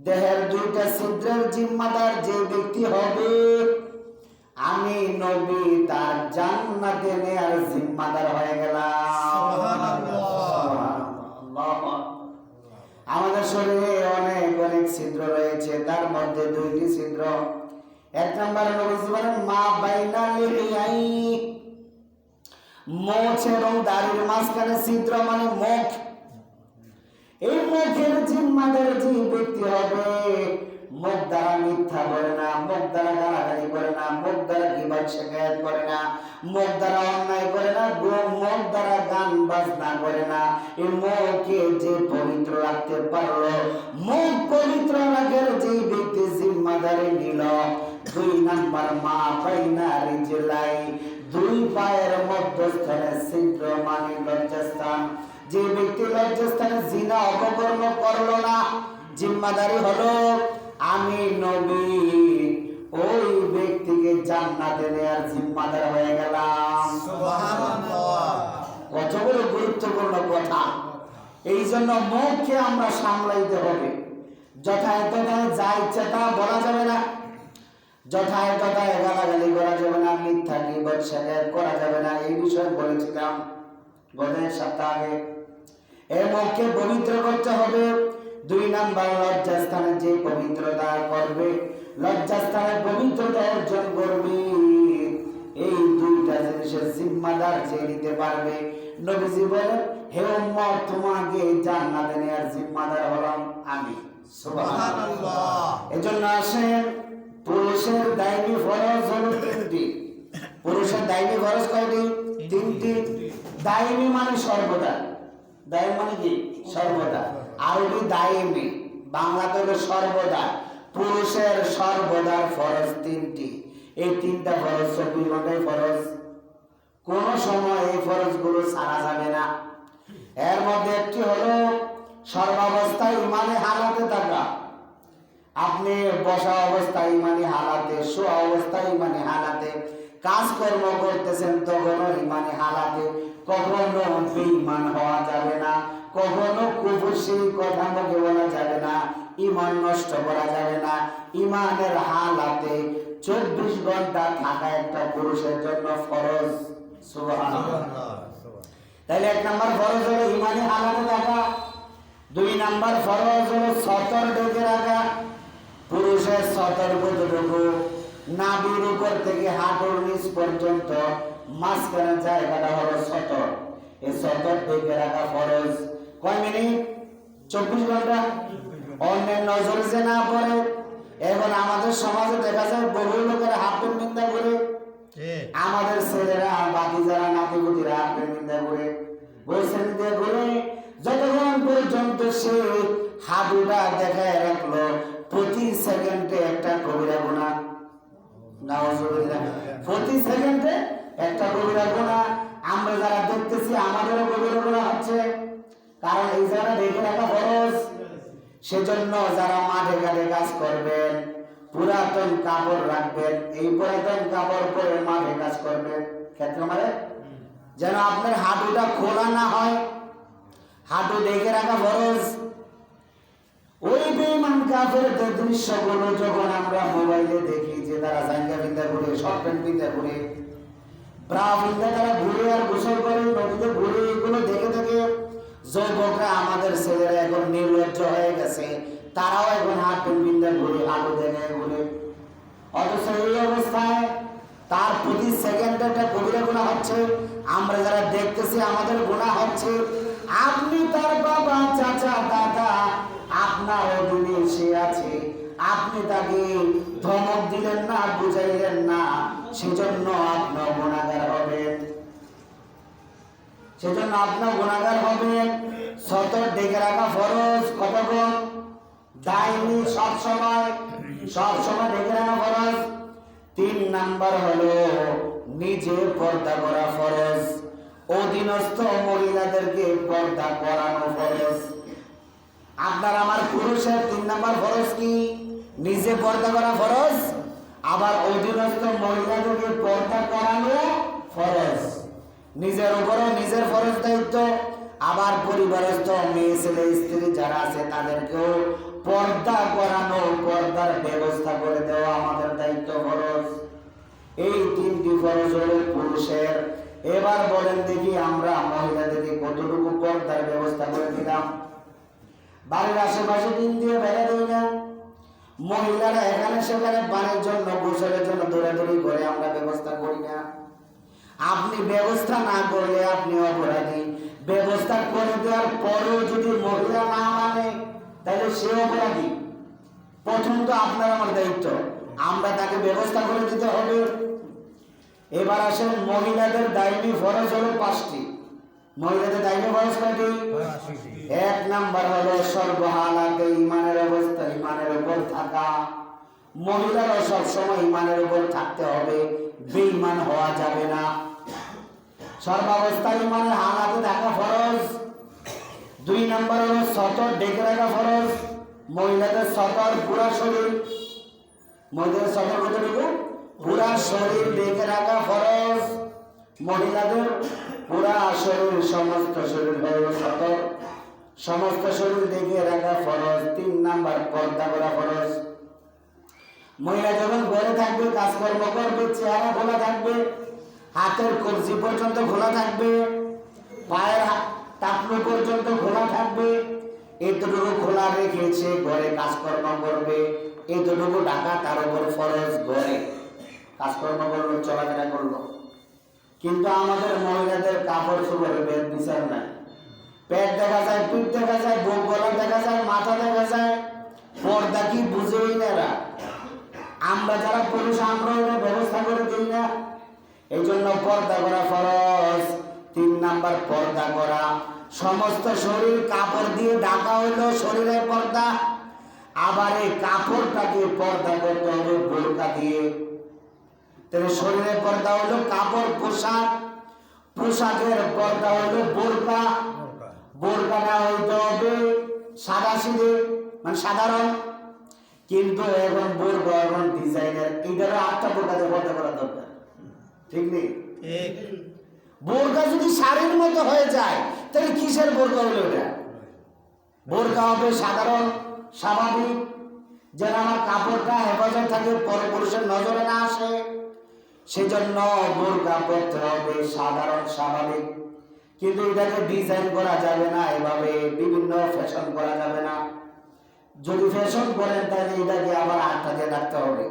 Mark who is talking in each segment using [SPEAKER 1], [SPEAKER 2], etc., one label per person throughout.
[SPEAKER 1] দেহের দুইটা ছিদ্রের জিম্মাদার যে ব্যক্তি হবে, আমি নবী তার জান্নাতে নেয়ার জিম্মাদার হয়ে গেলাম। আমাদের শরীরে অনেক অনেক ছিদ্র রয়েছে, তার মধ্যে দুইটি ছিদ্র। এক নম্বরে নবী বলেন মা বাইনা লিহিয়াই, মুখ এবং দাড়ির মাঝখানে ছিদ্র মানে মুখ। এই মুখের জিম্মাদার যে ব্যক্তি হবে, মুখ দ্বারা মিথ্যা বলে না, মুখ দ্বারা গালাগালি করে না, মুখ দ্বারা গীবত শিকায়ত করে না, মুখ দ্বারা অন্যায় করে না, মুখ দ্বারা গান বাজনা করে না। এই মুখকে যে পবিত্র রাখতে পারলো, মুখ পবিত্র রাখার যে ব্যক্তি জিম্মাদারি নিল। দুই নাম্বার মা বাইনা রিজলাই, দুই পায়ের মধ্যস্থানে ছিদ্র মানে লজ্জাস্থান। যে ব্যক্তি লজ্জাস্থানে জিনা অপকর্ম করলো না, জিম্মাদারি হলো আমি নবী ওই ব্যক্তিকে জান্নাতে নেয়ার জিম্মাদার হয়ে গেলাম। সুবহানাল্লাহ। কত বড় গুরুত্বপূর্ণ কথা। এই জন্য মুখকে আমরা সামলাইতে হবে। যথায় তথায় যা ইচ্ছা তা বলা যাবে না, যথায় তথায় গালাগালি করা যাবে না, মিথ্যা গীবত শিকায়ত করা যাবে না। এই বিষয়ে বলেছিলাম গত সপ্তাহে আগে। এই মুখকে পবিত্র করতে হবে। দুই নাম্বার লজ্জাস্থানে যে পবিত্রতা করবে, লজ্জাস্থানে পবিত্রতা অর্জন করবে, এই দুইটা জিনিসের জিম্মাদার যে নিতে পারবে। নবীজি বলেন হে উম্মত, তোমাকে জান্নাতে নেয়ার জিম্মাদার হলাম আমি। সুবহানাল্লাহ। এজন্য আসেন, পুরুষের দায়ী ফরজ হলো তিনটি। পুরুষের দায়ী ফরজ কয়টি? তিনটি। দায়ী মানে সর্বদা। দায়ী মানে কি? সর্বদা। আরবি দায়ী, বাংলাতে হলো সর্বদা। পুরুষের সর্বদার ফরজ তিনটি। এই তিনটা ফরজ 24 ঘন্টায় ফরজ, কোন সময় এই ফরজগুলো ছাড়া যাবে না। এর মধ্যে একটি হলো সর্বাবস্থায় ইমানে হালাতে থাকা। আপনি বসা অবস্থায় ইমানি হালাতে, শোয়া অবস্থায় ইমানি হালাতে, কাজকর্ম করতেছেন তখনও ইমানি হালাতে। কখনো বেঈমান হওয়া যাবে না, কখনো কুফরি কথা মুখে বলা যাবে না, ইমান নষ্ট করা যাবে না। ইমানের হালাতে 24 ঘন্টা থাকা একটা পুরুষের জন্য ফরজ। সুবহানাল্লাহ। তাহলে এক নাম্বার ফরজ হলো ইমানি হালাতে থাকা। দুই নাম্বার ফরজ হলো সতর ঢেকে রাখা। পুরুষের সতর কতটুকু? নাভির উপর থেকে হাঁটুর নিচ পর্যন্ত মাঝখানে জায়গাটা হলো সতর। এই সতর ঢেকে রাখা ফরজ। কয় মিনিট? 24 ঘন্টা। অন্যের নজর যে না পড়ে। এখন আমাদের সমাজে দেখা যায় বহু লোকের হাফ প্যান্ট নিন্দা করে, আমাদের ছেলেরা বাকি যারা নাতিপুতিরা হাফ প্যান্ট নিন্দা করে, বলছেন দিয়ে করে যতক্ষণ পর্যন্ত সে হাঁটুটা দেখায় রাখলো, প্রতি সেকেন্ডে একটা কবিরা গুনাহ। নাউজুবিল্লাহ। প্রতি সেকেন্ডে একটা কবিরা গুনাহ। আমরা যারা দেখতেছি আমাদেরও কবিরা গুনাহ হচ্ছে, কারণ এই জায়গাটা ঢেকে রাখা ফরজ। সেজন্য যারা মাঠে ঘাটে কাজ করবেন, পুরাতন কাপড় রাখবেন। এই পুরাতন কাপড় পরে মাঠে কাজ করবেন ক্ষেত্র মানে, যেন আপনার হাঁটুটা খোলা না হয়। হাঁটু ঢেকে রাখা ফরজ। ওই বেঈমান কাফেরদের দৃশ্যগুলো যখন আমরা মোবাইলে দেখি, যে তারা জাঙ্গা বিন্দা করে, শর্ট প্যান্ট বিন্দা করে, ব্রা বিন্দা তারা ঘুরে আর গোসল করে, নদীতে ঘুরে, এগুলো দেখে থেকে যুবকরা, আমাদের ছেলেরা এখন নির্লজ্জ হয়ে গেছে। তারাও এখন হাত প্যান্ট বিন্দা ঘুরে, হাঁটু দেখে ঘুরে। অথচ এই অবস্থায় তার প্রতি সেকেন্ডে একটা কবিরা গুনাহ হচ্ছে। আমরা যারা দেখতেছি আমাদের গুনাহ হচ্ছে। আপনি তার বাবা, চাচা, দাদা, আপনার অধীনে সে আছে, আপনি তাকে ধমক দিলেন না, বুঝাইলেন না, সেজন্য আপনার গুনাহগার হবেন। সেজন্য আপনার গুনাহগার হবেন। সতর ঢেকে রাখা ফরজ। কতক্ষণ? দায়ী, সব সময় ঢেকে রাখা ফরজ। তিন নাম্বার হলো নিজে পর্দা করা ফরজ। অধীনস্থ মহিলাদেরকে পর্দা করানো ফরজ। আপনার আমার পুরুষের 3 নাম্বার ফরজ কি? নিজে পর্দা করা ফরজ, আবার অধীনস্থ মহিলাদেরকে পর্দা করানো ফরজ। নিজের উপরও নিজের ফরজ দায়িত্ব, আবার পরিবারস্থ মেয়ে ছেলে স্ত্রী যারা আছে তাদেরকেও পর্দা করা ব্যবস্থা করে দেওয়া আমাদের দায়িত্ব, ফরজ। এই তিনটি ফরজ হলো পুরুষের। এবার বলেন দেখি আমরা মহিলাদেরকে কতটুকু পর্দার ব্যবস্থা করে দিলাম? বাড়ির আশেপাশে দিন দিয়ে বেড়া দিই না, মহিলারা এখানে সেখানে পানির জন্য গোসলের জন্য দৌড়াদৌড়ি করে আমরা ব্যবস্থা করি না। আপনি ব্যবস্থা না করলে আপনি অপরাধী, ব্যবস্থা করে দেওয়ার পরেও যদি মহিলা না মানে তাহলে সে অপরাধী। প্রথম তো আপনার আমার দায়িত্ব, আমরা তাকে ব্যবস্থা করে দিতে হবে। এবার আসেন মহিলাদের দায়ী ফরজ হলো 5টি। মহিলাদের দায়ী ফরজ কয়টি? 1 নাম্বার হলো সর্বহালাতে ইমানের অবস্থা, ইমানের উপর থাকা। মহিলারা সব সময় ইমানের উপর থাকতে হবে, বেঈমান হওয়া যাবে না। সর্বাবস্থায় ইমানের হালাতে থাকা ফরজ। 2 নাম্বার হলো সতর ঢেকে রাখা ফরজ। মহিলাদের সতর পুরা শরীর, মহিলাদের সতর কতটুকু? পুরা শরীর ঢেকে রাখা ফরজ। মহিলাদের পুরা শরীর, সমস্ত শরীর হলো সতর, সমস্ত শরীর ঢেকে রাখা ফরজ। 3 নাম্বার পর্দা করা ফরজ। মহিলা যখন ঘরে থাকবে, কাজকর্ম করবে, চেহারা খোলা থাকবে, হাতের কবজি পর্যন্ত খোলা থাকবে, পায়ের টাকলু পর্যন্ত খোলা থাকবে। এতটুকু খোলা রেখেছে, ঘরে কাজকর্ম করবে, এতটুকু ঢাকা তার উপর ফরজ। ঘরে কাজকর্ম করলো, চলাফেরা করলো। কিন্তু আমাদের মহিলাদের কাপড় চোপড়ের বিচার নাই। পেট দেখা যায়, পিঠ দেখা যায়, বুক গলা দেখা যায়, মাথা দেখা যায়। পর্দা কি বুঝেই না এরা। আমরা যারা পুরুষ আমরা ব্যবস্থা করে দিই না। এই জন্য পর্দা করা ফরজ। 3 নাম্বার পর্দা করা, সমস্ত শরীর কাপড় দিয়ে ঢাকা হইলো শরীরের পর্দা। আবার এই কাপড়টাকে পর্দা করতে হবে বোরকা দিয়ে। তাহলে শরীরের পর্দা হলো কাপড়, পোশাক, পোশাকের পর্দা হলো বোরকা। বোরকাটা হইতে হবে সাদা সিধে, মানে সাধারণ। কিন্তু এখন বোরকা এখন ডিজাইনের, এইটারও 8টা বোরকাতে পর্দা করা দরকার, ঠিক নেই? বোরকা যদি শাড়ির মতো হয়ে যায় তাহলে কিসের বোরকা হলো ওটা? বোরকা হবে সাধারণ, স্বাভাবিক, যেন আমার কাপড়টা হেফাজত থাকে, পরপুরুষের নজরে না আসে। সেজন্য বোরকা পরতে হবে সাধারণ, স্বাভাবিক। কিন্তু এটাকে ডিজাইন করা যাবে না, এভাবে বিভিন্ন ফ্যাশন করা যাবে না। যদি ফ্যাশন করেন তাহলে এটাকে আবার 8টা দিয়ে রাখতে হবে।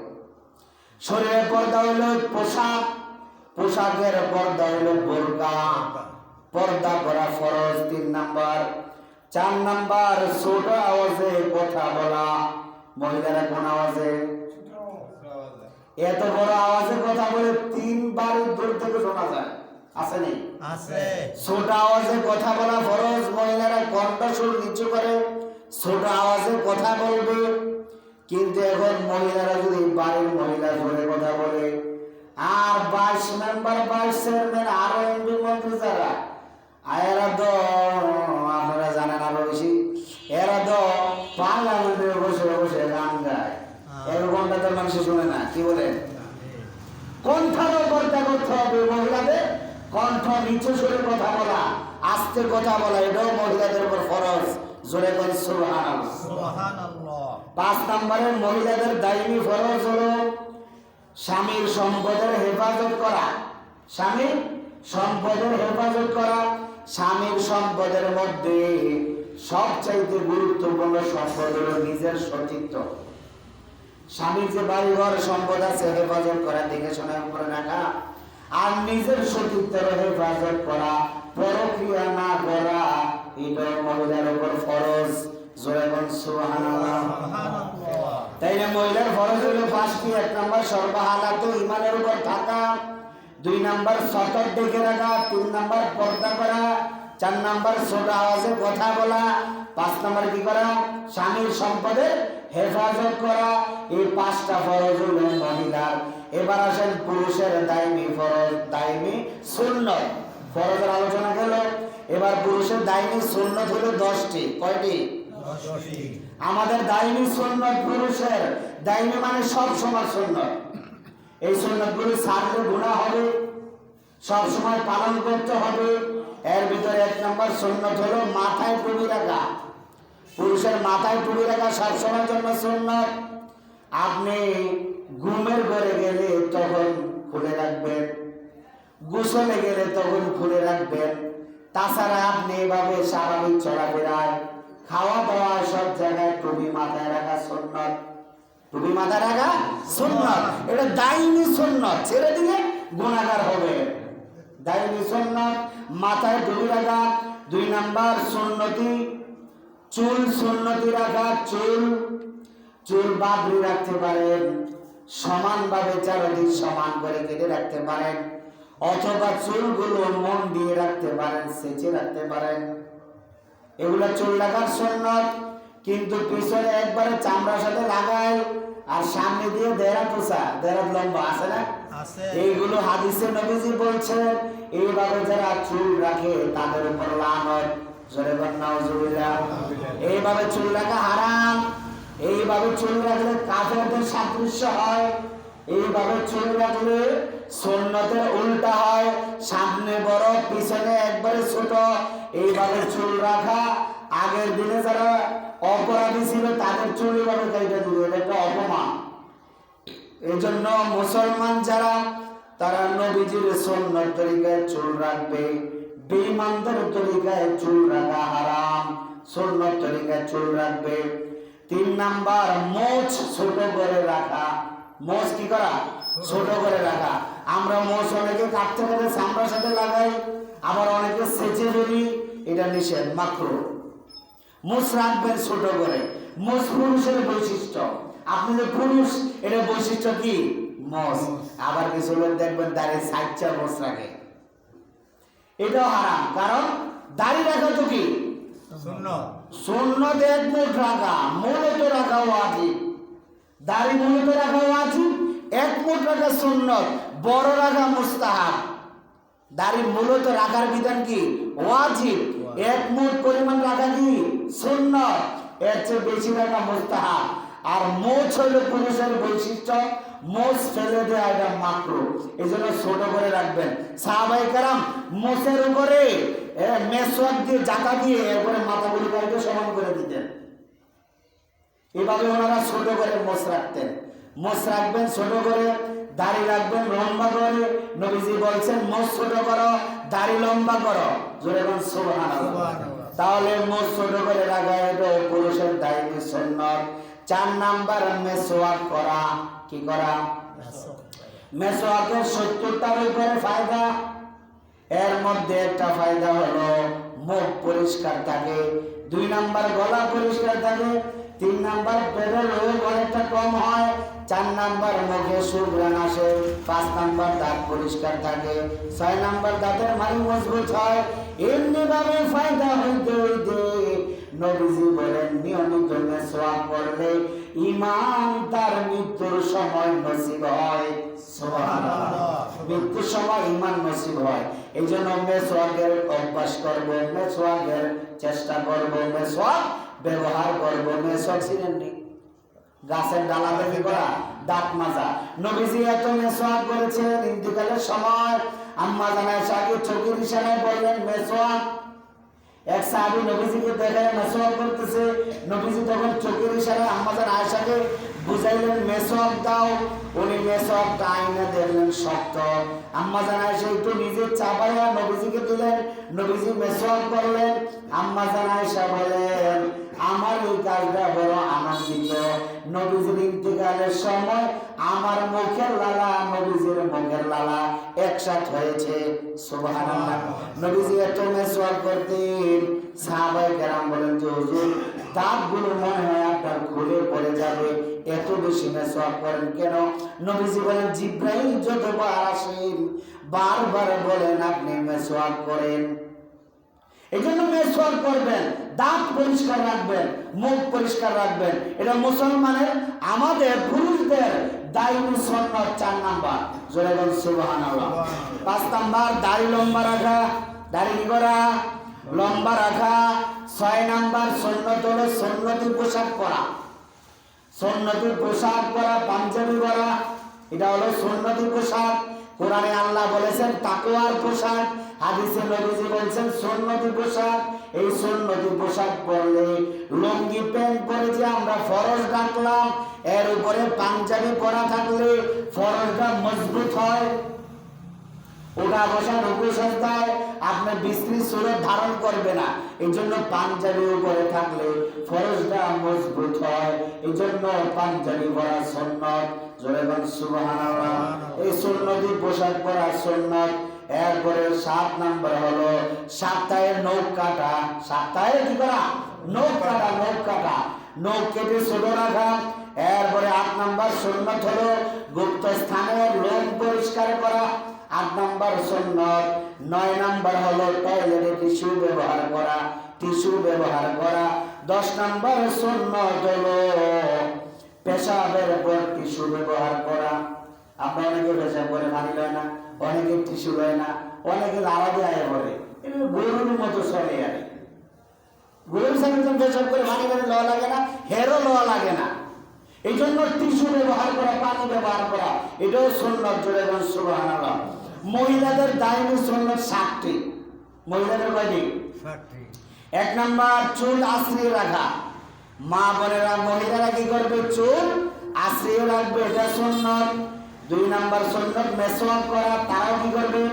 [SPEAKER 1] শরীরের পর্দা হলো পোশাক, পোশাকের পর্দা হলো বোরকা। পর্দা করা ফরজ 3 নাম্বার। 4 নাম্বার ছোট আওয়াজে কথা বলা। মহিলারা কোন আওয়াজে? এত বড় আওয়াজে কথা বলে 3 বাড়ি দূর থেকে শোনা যায়, আছে নেই? আছে। ছোট আওয়াজে কথা বলা ফরজ। মহিলারা কণ্ঠস্বর নিচু করে ছোট আওয়াজে কথা বলবে। কিন্তু এখন মহিলারা যদি বাড়ির মহিলা জোরে কথা বলে, আর 22 মেম্বার, 22 চেয়ারম্যান, আরো এমপি মন্ত্রী যারা, এরা তো আপনারা জানেন আরো বেশি, এরা তো পার্লামেন্টে বসে বসে গান গায়। এরকমটা তো মানুষ শুনে না, কি বলেন? কণ্ঠের পর্দা করতে হবে মহিলাদের। কণ্ঠ নিচু সুরে কথা বলা, আস্তে কথা বলা, এটাও মহিলাদের উপর ফরজ। জোরে বল সুবহানাল্লাহ, সুবহানাল্লাহ। 5 নম্বরে মহিলাদের দায়ী ফরজ হলো স্বামীর সম্পদের হেফাজত করা। স্বামীর সম্পদের হেফাজত করা। স্বামীর সম্পদের মধ্যে সবচাইতে গুরুত্বপূর্ণ সম্পদ হলো নিজের সতীত্ব। স্বামীর যে বাড়িঘর সম্পদ আছে হেফাজত করা, দেখে শোনা করে রাখা, আর নিজের সতীত্বের হেফাজত করা, পরক্রিয়া না করা, এটা মহিলার উপর ফরজ। জোরে বল সুবহানাল্লাহ। তাইলে মহিলার ফরজ হলো 5টি। 1 নাম্বার সর্বহালাতে ইমানের উপর থাকা। 2 নাম্বার সতর দেখে রাখা। 3 নাম্বার পর্দা করা। 4 নাম্বার ছোট আওয়াজে কথা বলা। 5 নাম্বার কি করা? স্বামীর সম্পদের হেফাজত করা। এই 5টা ফরজ হলো মহিলার। এবার আসেন পুরুষের দায়ী ফরজ, দায়ী সুন্নত। ফরজের আলোচনা গেল, এবার পুরুষের দায়ী সুন্নত হলো 10টি। কয়টি? 10টি। আমাদের দায়ী সুন্নত পুরুষের, দায়ী মানে সব সময় সুন্নত। এই সুন্নতগুলো ছাড়লে গুনাহ হবে, সব সময় পালন করতে হবে। এর ভিতরে 1 নম্বর সুন্নত হলো মাথায় টুপি রাখা। পুরুষের মাথায় টুপি রাখা সব সময়ের জন্য সুন্নত। আপনি ঘুমের ঘরে গেলে তখন খুলে রাখবেন, গোসলে গেলে তখন খুলে রাখবেন। তাছাড়া আপনি এভাবে স্বাভাবিক চলাফেরায়, খাওয়া দাওয়া সব জায়গায় টুপি মাথায় রাখা সুন্নাত। টুপি মাথায় রাখা সুন্নাত, এটা দাইমি সুন্নাত, ছেড়ে দিলে গুনাহগার হবে। দাইমি সুন্নাত মাথায় টুপি রাখা। 2 নাম্বার সুন্নতি চুল সুন্নতি রাখা। চুল বাঁধি রাখতে পারেন, সমানভাবে চারদিক সমান করে কেটে রাখতে পারেন, অথবা চুলগুলো মন দিয়ে রাখতে পারেন, সেচে রাখতে পারেন। এগুলো চুল রাখার সুন্নাত। কিন্তু পিছনে একবারে চামড়ার সাথে লাগায় আর সামনে দিয়ে দেড় লম্বা আছে না, এইগুলো হাদিসে নবীজি বলছেন এইভাবে যারা চুল রাখে তাদের উপর লানত। জোরে বল নাউজুবিল্লাহ। এইভাবে চুল রাখা হারাম। এইভাবে চুল রাখলে কাফেরদের সাদৃশ্য হয়। এইভাবে চুল রাখলে সুন্নতের উল্টা হয়, সামনে বড় পিছনে একবারে ছোট। এইভাবে চুল রাখা, আগের দিনে যারা অপরাধী ছিল তাদের চুল এইভাবে কেটে দিল, এটা একটা অপমান। এজন্য মুসলমান যারা তারা নবীজির সুন্নত তরিকায় চুল রাখবে। বেঈমানদের তরিকায় চুল রাখা হারাম, সুন্নত তরিকায় চুল রাখবে। 3 নাম্বার মোচ ছোট করে রাখা। মোচ কি করা? ছোট করে রাখা। আমরা মোচ অনেকে কাটতে কাটতে চামড়ার সাথে লাগাই, আবার অনেকে সেচে ফেলি, এটা নিষেধ, মাকরুহ। মোচ রাখবেন ছোট করে। মোচ পুরুষের বৈশিষ্ট্য। আপনি যে পুরুষ, এটা বৈশিষ্ট্য কি? মোচ। আবার কিছু লোক দেখবেন দাড়ি সাইচ্চা মোচ রাখে, এটাও হারাম। কারণ দাড়ি রাখা তো কি সুন্নত, এক মুঠ রাখা, মূলত রাখা ওয়াজিব। দাড়ি মূলত রাখা ওয়াজিব, এক মুঠ রাখা সুন্নত, বড় রাখা মুস্তাহাব। দাড়ি মূলত রাখার বিধান কি? ওয়াজিব। এক মুঠ পরিমাণ রাখা কি? সুন্নত। এর চেয়ে বেশি রাখা মুস্তাহাব। আর মোচ হইল পুরুষের বৈশিষ্ট্য, মোচ ফেলে দেওয়া এটা মাকরুহ। এজন্য ছোট করে রাখবেন। সাহাবায়ে কেরাম মোচের উপরে মেসওয়াক দিয়ে জাতা দিয়ে এরপরে মাথাগুলো কাটে সমান করে দিতেন। এভাবে ওনারা ছোট করে মোচ রাখতেন। মোচ রাখবেন ছোট করে, দাড়ি রাখবেন লম্বা করে। নবীজি বলছেন মোচ ছোট করো, দাড়ি লম্বা করো। জোরে বলুন সুবহানাল্লাহ। তাহলে মোচ ছোট করে রাখা এটা পুরুষের দায়িত্ব সুন্নাত। 4 নাম্বার মেসওয়াক করা। কি করা? মেসওয়াকের 70টার উপরে ফায়দা। এর মধ্যে একটা ফায়দা হলো মুখ পরিষ্কার থাকে, 2 নাম্বার গলা পরিষ্কার থাকে, 3 নাম্বার পেটের রোগ অনেকটা কম হয়, 4 নাম্বার মুখে সুঘ্রাণ আসে, 5 নাম্বার দাঁত পরিষ্কার থাকে, 6 নাম্বার দাঁতের মাড়ি মজবুত হয়। এমনিভাবে ফায়দা হইতে হইতে নবীজি বলেন নিয়মিত মেসওয়াক করলে ঈমান তার মৃত্যুর সময় নসিব হয়। সুবহানাল্লাহ। মৃত্যুর সময় ঈমান নসিব হয়। এই জন্য মেসওয়াকের অভ্যাস করবো, মেসওয়াকের চেষ্টা করবো, মেসওয়াক ব্যবহার করবো। মেসওয়াক ছিলেননি গাছের ডালাতে কি করা? দাঁত মাজা। নবীজি এত মেসওয়াক করেছেন, ইন্তিকালের সময় আম্মা জান আয়েশাকে চোখের ইশারায় বললেন মেসওয়াক। এক সাহাবী নবীজিকে দেখে মেসওয়াক করতেছে, নবীজি তখন চোখের ইশারায় আম্মা জান আয়েশাকে বুঝাইলেন মেসওয়াক দাও। উনি মেসওয়াকটা আইনা দেখলেন শক্ত। আম্মা জান আয়েশা একটু নিজে চাপাইয়া নবীজিকে দিলেন, নবীজি মেসওয়াক করলেন। আম্মা জান আয়েশা বলেন আমার এই কাজটা বড় আনন্দিত। নবীজির ইন্তিকালের সময় আমার মুখের লালা নবীজির মুখের লালা একসাথে হয়েছে। সুবহানাল্লাহ। নবীজি এত মেসওয়াক করতেন, সাহাবায়ে কেরাম বলেন যে হুজুর দাঁতগুলো মনে হয় আপনার খুলে পড়ে যাবে, এত বেশি মেসওয়াক করেন কেন? নবীজি বলেন জিবরাইল যতবার আসেন বারবার বলেন আপনি মেসওয়াক করেন। এই জন্য মেসওয়াক করবেন, দাঁত পরিষ্কার রাখবেন, মুখ পরিষ্কার রাখবেন। এটা মুসলমানের, আমাদের পুরুষদের দায়িত্ব সুন্নাত। 4 নাম্বার জোরে বলুন সুবহানাল্লাহ। 5 নাম্বার দাড়ি লম্বা রাখা। দাড়ি কি করা? লম্বা রাখা। 6 নাম্বার সুন্নাত হলো সুন্নতি পোশাক পরা। সুন্নতি পোশাক পরা, পাঞ্জাবি পরা, এটা হলো সুন্নতি পোশাক। কোরআনে আল্লাহ বলেছেন তাকওয়ার পোশাক, হাদিসে নবীজি বলেছেন সুন্নতি পোশাক। এই সুন্নতি পোশাক পরলে, লুঙ্গি প্যান্ট পরে যে আমরা ফরজ ডাকলাম, এর উপরে পাঞ্জাবি পরা থাকলে ফরজটা মজবুত হয়। ওঠা বসা রুকু সাজদায় আপনি বিস্তৃত সুরত ধারণ করবে না, এই জন্য পাঞ্জাবি উপরে থাকলে ফরজটা মজবুত হয়। এই জন্য পাঞ্জাবি পরা সুন্নত। জোরে বলেন সুবহানাল্লাহ। এই সুন্নতি পোশাক পরা সুন্নত। এরপরে 7 নাম্বার হলো সপ্তাহে নখ কাটা। সপ্তাহে কি করা? নখ কাটা। নখ কাটা, নখ কেটে ছোট রাখা। এরপরে 8 নাম্বার সুন্নত হলো গুপ্ত স্থানের লোম পরিষ্কার করা। 8 নাম্বার সুন্নত। 9 নাম্বার হলো টয়লেটে টিস্যু ব্যবহার করা, টিস্যু ব্যবহার করা। 10 নাম্বার সুন্নত হলো পেশাবের পর টিস্যু ব্যবহার করা। আমরা অনেকে পেশাব করে পানি লয় না, অনেকে টিস্যু লয় না, অনেকে লাড়া দিয়ে পড়ে। এগুলো গরুর মতো চলে আর গরুর সাথে পেশাব করে পানি করে লওয়া লাগে না, হেরও লওয়া লাগে না। এই জন্য টিস্যু ব্যবহার করা, পানি ব্যবহার করা, এটাও সুন্নত। জোরে বলেন সুবহানাল্লাহ। মহিলাদের দায়নি সুন্নত 7টি। মহিলাদের কয়টি? 7টি। 1 নাম্বার চুল আশ্রিয়ে রাখা। মা বোনেরা, মহিলারা কি করবে? চুল আশ্রিয়ে রাখবে, এটা সুন্নত। 2 নাম্বার সুন্নত মেসওয়াক করা, তারাও কি করবে?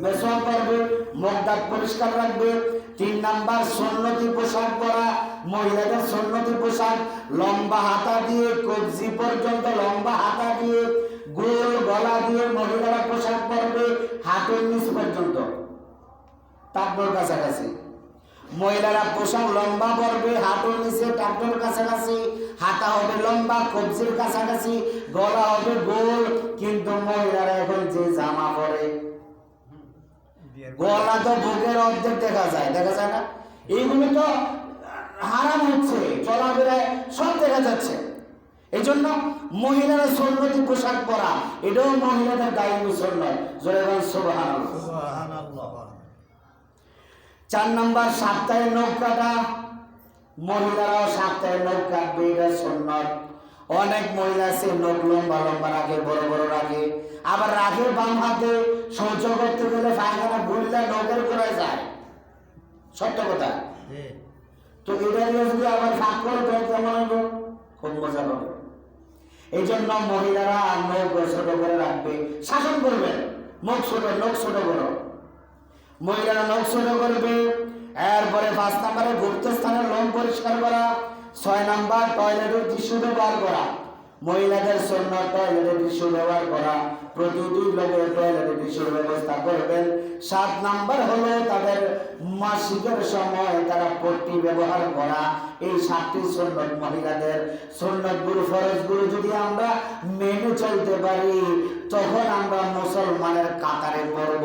[SPEAKER 1] মেসওয়াক করবে, মুখ দাঁত পরিষ্কার রাখবে। 3 নাম্বার সুন্নতি পোশাক পরা। মহিলাদের সুন্নতি পোশাক লম্বা হাতা দিয়ে কবজি পর্যন্ত, লম্বা হাতা দিয়ে গোল গলা দিয়ে মহিলারা পোশাক পরবে হাতের নিচ পর্যন্ত, টাকনোর কাছাকাছি। মহিলারা পোশাক লম্বা পরবে হাতের নিচে, টাকনোর কাছাকাছি। হাতা হবে লম্বা, কবজির কাছাকাছি, গলা হবে গোল। কিন্তু মহিলারা এখন যে জামা পরে, গলা তো বুকের অর্ধেক দেখা যায়, দেখা যায় না? এইগুলো তো হারাম হচ্ছে, চলাফেরায় সব দেখা যাচ্ছে। এই জন্য মহিলারা সুন্নতি পোশাক পরা, এটাও মহিলাদের দায়িত্ব সুন্নত। জোরে বলেন সুবহানাল্লাহ। 4 নাম্বার সপ্তাহে নখ কাটা। মহিলারাও সপ্তাহে নখ কাটবে, এটা সুন্নত। অনেক মহিলা আছে নখ লম্বা লম্বা রাখে, বড় বড় রাখে, আবার রাখে বাম হাতে। শৌচ করতে গেলে পায়খানা ভুললে নখের গোড়ায় যায়, সত্য কথা। তো এটা নিয়ে যদি আবার ফাঁক করে দেয় কেমন হবে? খুব মজা হবে। এই জন্য মহিলারা নখ ছোট করে রাখবে, শাসন করবেন, মুখ ছোট, নখ ছোট করো। মহিলারা নখ ছোট করবে। এরপরে 5 নাম্বারে গুপ্ত স্থানের লোম পরিষ্কার করা। 6 নাম্বার টয়লেটের টিস্যু ব্যবহার করা। মহিলাদের সুন্নত টয়লেটের টিস্যু ব্যবহার করা, প্রতিদিন লোকের টয়লেটের টিস্যুর ব্যবস্থা করবেন। 7 নাম্বার হলো তাদের মাসিকের সময় তারা পট্টি ব্যবহার করা। এই 7টি সুন্নত মহিলাদের। সুন্নত গুলো, ফরজ গুলো যদি আমরা মেনে চলতে পারি, তখন আমরা মুসলমানের কাতারে পড়ব।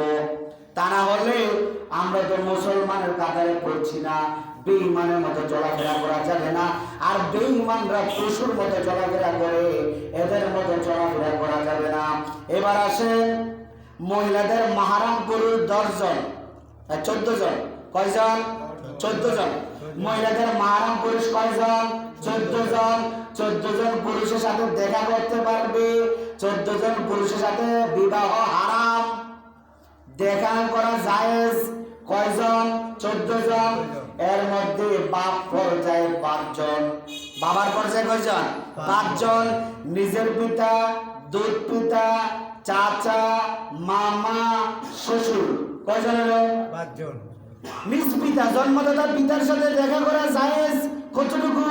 [SPEAKER 1] তা না হলে আমরা তো মুসলমানের কাতারে পড়ছি না, বেঈমানের মতো চলাফেরা করা যাবে না। আর বেঈমানরা পশুর মতো চলাফেরা করে, এদের মতো চলাফেরা করা যাবে না। এবার আসেন মহিলাদের মাহরাম পুরুষ 10 জন, 14 জন। কয়জন? 14 জন। মহিলাদের মাহরাম পুরুষ কয়জন? 14 জন। 14 জন পুরুষের সাথে দেখা করতে পারবে। 14 জন পুরুষের সাথে বিবাহ হারাম, দেখা করা জায়েজ। কয়জন? 14 জন। এর মধ্যে বাপ পর্যায়ে 5 জন। বাবার পর্যায়ে কয়জন? 5 জন। নিজের পিতা, দুধ পিতা, চাচা, মামা, শ্বশুর। কয়জন হলো? 5 জন। নিজ পিতা, জন্মদাতা পিতার সাথে দেখা করা জায়েজ। কতটুকু?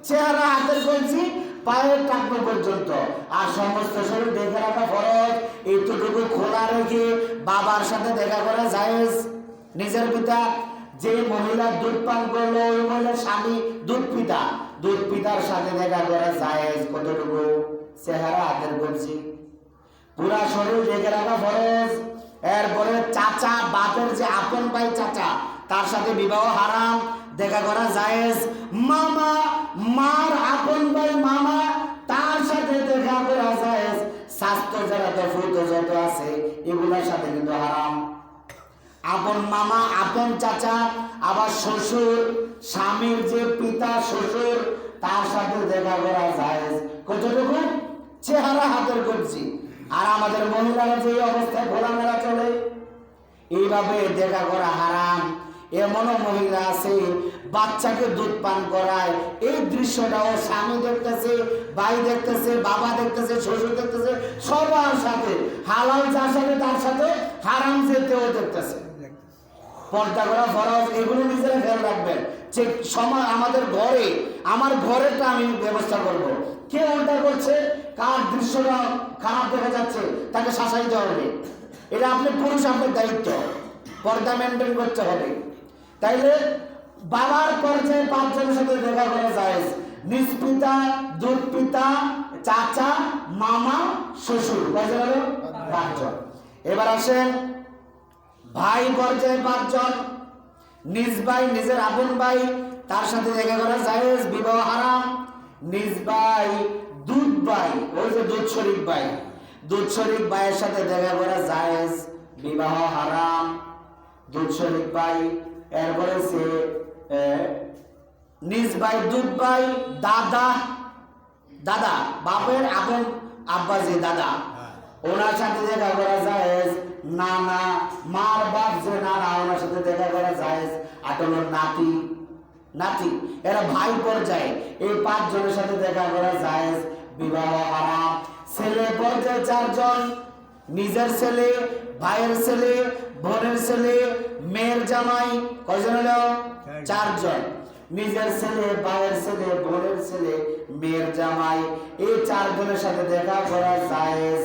[SPEAKER 1] চেহারা, হাতের কবজি, পায়ের টাকনো পর্যন্ত। আর সমস্ত শরীর দেখে রাখা ফরজ। এইটুকু খোলা রেখে বাবার সাথে দেখা করা জায়েজ। নিজের পিতা, যে মহিলা দুধ পান করলো ওই মহিলার স্বামী দুধ পিতা, দুধ পিতার সাথে দেখা করা জায়েজ। কতটুকু? চেহারা, হাতের কবজি, পুরা শরীর দেখে রাখা ফরজ। এরপরে চাচা, বাপের যে আপন ভাই চাচা, তার সাথে বিবাহ হারাম, দেখা করা জায়েজ। মামা, মার আপন ভাই মামা, তার সাথে দেখা করা জায়েজ। স্বাস্থ্য যারা ফুটো যত আছে এগুলোর সাথে কিন্তু হারাম। আপন মামা, আপন চাচা, আবার শ্বশুর, স্বামীর যে পিতা শ্বশুর, তার সাথে দেখা করা জায়েজ। কতটুকু? চেহারা, হাতের কবজি। আর আমাদের মহিলারা যে অবস্থায় ঘোরামেলা চলে, এইভাবে দেখা করা হারাম। এমনও মহিলা আছে বাচ্চাকে দুধ পান করায়, এই দৃশ্যটাও স্বামী দেখতেছে, ভাই দেখতেছে, বাবা দেখতেছে, শ্বশুর দেখতেছে, সবার সাথে হালাল যার সাথে তার সাথে হারাম যেতেও দেখতেছে। পর্দা করা ফরজ, এগুলো নিজেরা খেয়াল রাখবেন যে সময় আমাদের ঘরে, আমার ঘরেটা আমি ব্যবস্থা করব। কে উল্টা করছে, কার দৃশ্যটা খারাপ দেখা যাচ্ছে তাকে শাসাইতে হবে। এটা আপনি পুরুষ, আপনার দায়িত্ব, পর্দা মেনটেন করতে হবে। তাইলে বাবার পর্যায়ে 5 জনের সাথে দেখা করা যায়, নিজ পিতা, দুধ পিতা, চাচা, মামা, শ্বশুর, কয়জন হলো? 5 জন। এবার আসেন ভাই পর্যায়ে 5 জন, নিজ ভাই, নিজের আপন ভাই, তার সাথে দেখা করা জায়েজ, বিবাহ হারাম। নিজ ভাই, দুধ ভাই, ওই যে দুধ শরীক ভাই, দুধ শরীক ভাইয়ের সাথে দেখা করা জায়েজ, বিবাহ হারাম। দুধ শরীক ভাই, এরপরে সে নিজ ভাই, দুধ ভাই, দাদা, দাদা বাপের আপন আব্বা যে দাদা, ওনার সাথে দেখা করা জায়েজ। নানা, মার বাপ যে নানা, ওনার সাথে দেখা করা জায়েজ। আর হলো নাতি, নাতি, এরা ভাই পর্যায়ে, এই 5 জনের সাথে দেখা করা জায়েজ, বিবাহ হারাম। ছেলে পর্যায়ে 4 জন, নিজের ছেলে, ভাইয়ের ছেলে, বোনের ছেলে, মেয়ের জামাই, কয়জন হলো? 4 জন। নিজের ছেলে, ভাইয়ের ছেলে, বোনের ছেলে, মেয়ের জামাই, এই 4 জনের সাথে দেখা করা জায়েজ,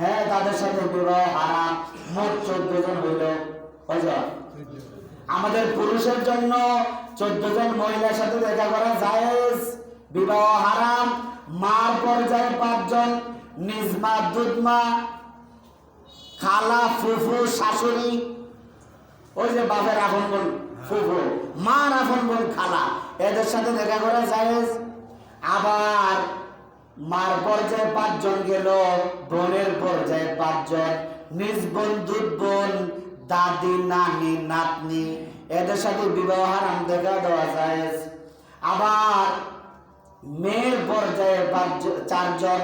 [SPEAKER 1] হ্যাঁ, তাদের সাথে বিবাহ হারাম। মোট 14 জন হইল। কয়জন? আমাদের পুরুষের জন্য 14 জন মহিলার সাথে দেখা করা জায়েজ, বিবাহ হারাম। মার পর্যায়ে 5 জন, নিজ মা, দুধ মা, খালা, ফুফু, শাশুড়ি, ওই যে বাপের আপন বোন ফুফু, মার আপন বোন খালা, এদের সাথে দেখা করা জায়েজ। আবার মার পর্যায়ে 5 জন গেল, বোনের পর্যায়ে 5 জন, নিজ বোন, দুধ বোন, দাদি, নানি, নাতনি, এদের সাথে বিবাহ হারাম দেখা দেওয়া জায়েজ। আবার মেয়ের পর্যায়ে 4 জন,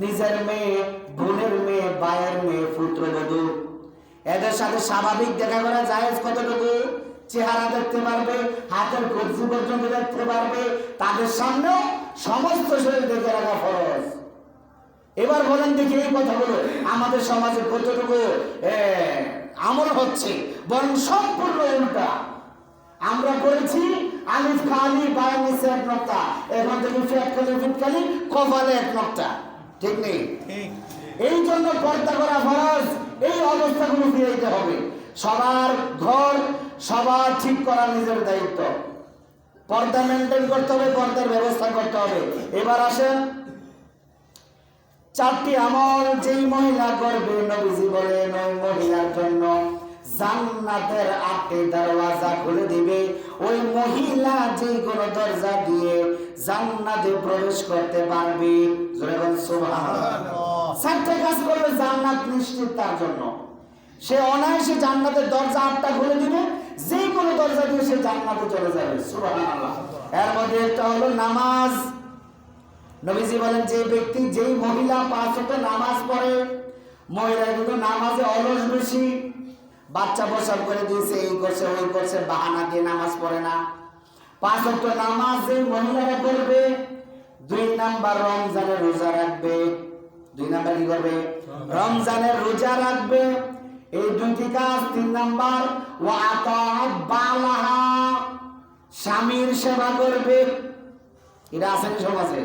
[SPEAKER 1] নিজের মেয়ে, বোনের মেয়ে, ভাইয়ের মেয়ে, পুত্রবধূ, এদের সাথে স্বাভাবিক দেখা করা জায়েজ। কতটুকু? চেহারা দেখতে পারবে, হাতের কবজি পর্যন্ত দেখতে পারবে, তাদের সামনেও সমস্ত শরীর দেখে রাখা ফরজ। এবার বলেন দেখি, এই কথাগুলো আমাদের সমাজে কতটুকু আমল হচ্ছে? বরং সম্পূর্ণ উল্টা। আমরা করেছি আলিফ খালি, বায়ের নিচে 1 নক্তা, এখন থেকে ফেটকালি, ফিটকালি, কপালে 1 নক্তা, ঠিক নেই? এই জন্য পর্দা করা ফরজ। এই অবস্থাগুলো ফিরাইতে হবে। সবার ঘর, সবার ঠিক করা নিজের দায়িত্ব। পর্দা মেনটেন করতে হবে, পর্দার ব্যবস্থা করতে হবে। এবার আসেন 4টি আমল যেই মহিলা করবে, নবীজি বলেন ওই মহিলার জন্য জান্নাতের 8টি দরওয়াজা খুলে দিবে। ওই মহিলা যে কোনো দরজা দিয়ে জান্নাতে প্রবেশ করতে পারবে। জোরে বলেন সুবহানাল্লাহ। 4টা কাজ করবে, জান্নাত নিশ্চিত তার জন্য। সে অনায়াসে জান্নাতের দরজা 8টা খুলে দিবে, যে কোনো দরজা দিয়ে সে জান্নাতে চলে যাবে। সুবহানাল্লাহ। এর মধ্যে একটা হলো নামাজ। নবীজি বলেন যে ব্যক্তি, যেই মহিলা 5 ওয়াক্ত নামাজ পড়ে, মহিলা কিন্তু নামাজে অলস বেশি, বাচ্চা প্রসব করে দিয়েছে, এই করছে, ওই করছে, বাহানা দিয়ে নামাজ পড়ে না। 5 ওয়াক্ত নামাজ যেই মহিলারা করবে, 2 নাম্বার রমজানের রোজা রাখবে। 2 নাম্বার কি করবে? রমজানের রোজা রাখবে। এই 2টি কাজ। 3 নাম্বার ওয়া আতাআত বালাহা, স্বামীর সেবা করবে। এটা আছে না সমাজে?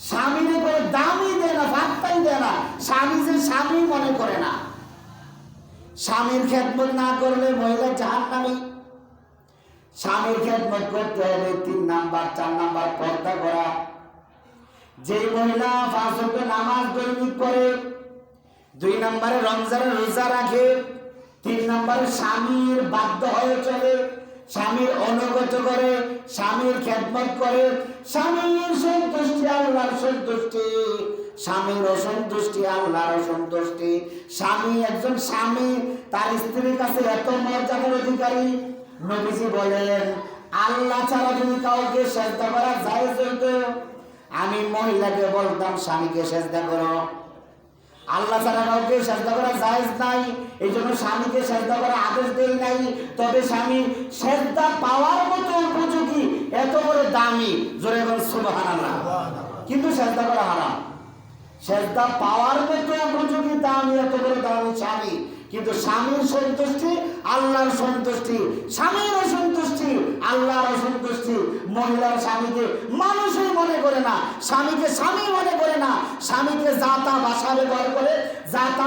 [SPEAKER 1] স্বামীর করে দামই দেয় না, ভাতটাই দেয় না, স্বামী যে স্বামী মনে করে না। স্বামীর খেদমত না করলে মহিলা জাহান্নামী। স্বামীর খেদমত করতে হবে। 3 নাম্বার। 4 নাম্বার পর্দা করা। যে মহিলা 5 ওয়াক্ত নামাজ দৈনিক পড়ে, 2 নাম্বারে রমজানের রোজা রাখে, 3 নাম্বারে স্বামীর বাধ্য হয়ে চলে, স্বামীর অনুগত করে, স্বামীর খেদমত করে, স্বামীর সন্তুষ্টি আল্লাহর সন্তুষ্টি, স্বামীর অসন্তুষ্টি আল্লাহর অসন্তুষ্টি। স্বামী, একজন স্বামী তার স্ত্রীর কাছে এত মর্যাদার অধিকারী, নবীজি বলেন আল্লাহ ছাড়া যদি কাউকে সেজদা করা জায়েজ হইতো, আমি মহিলাকে বলতাম স্বামীকে সেজদা করো। আল্লাহ ছাড়া কাউকে সেজদা করা জায়েজ নাই, এই জন্য স্বামীকে সেজদা করার আদেশ দেয় নাই। তবে স্বামী সেজদা পাওয়ার মতো উপযোগী, এত বড় দামি, জোরে বল সুবহানাল্লাহ, কিন্তু সেজদা করা হারাম। সেজদা পাওয়ার মতো উপযোগী দামি, এত বড় দামি স্বামী, কিন্তু স্বামীর সন্তুষ্টি আল্লাহর সন্তুষ্টি, স্বামীর অসন্তুষ্টি আল্লাহর অসন্তুষ্টি। মহিলার স্বামীকে মানুষই মনে করে না, স্বামীকে স্বামী মনে করে না, স্বামীকে জাতা ভাষা ব্যবহার করে, জাতা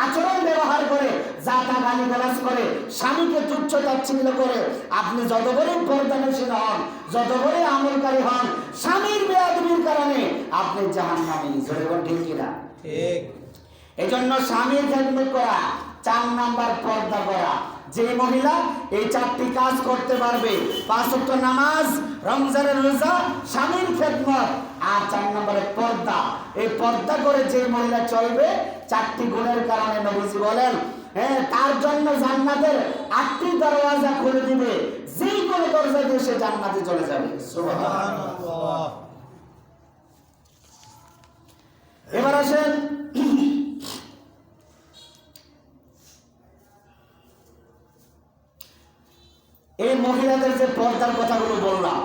[SPEAKER 1] আচরণ ব্যবহার করে, জাতা গালিগালাজ করে, স্বামীকে তুচ্ছ তাচ্ছিল্য করে। আপনি যত বড় পর্দানশীল হন, যত বড় আমলকারী হন, স্বামীর বেয়াদবির কারণে আপনি জাহান্নামী। জোরে বল ঠিক কিনা? ঠিক। এই জন্য স্বামীর খেদমত করা, 4 নাম্বার পর্দা করা। যে মহিলা এই 4টি কাজ করতে পারবে, 5 ওয়াক্ত নামাজ, রমজানের রোজা, স্বামীর খেদমত আর 4 নম্বরে পর্দা, এই পর্দা করে যে মহিলা চলবে, 4টি গুণের কারণে নবীজি বলেন তার জন্য জান্নাতের 8টি দরওয়াজা খুলে দিবে, যে কোনো দরজা দিয়ে সে জান্নাতে চলে যাবে। সুবহানাল্লাহ। এবার আসেন এই মহিলাদের যে পর্দার কথাগুলো বললাম,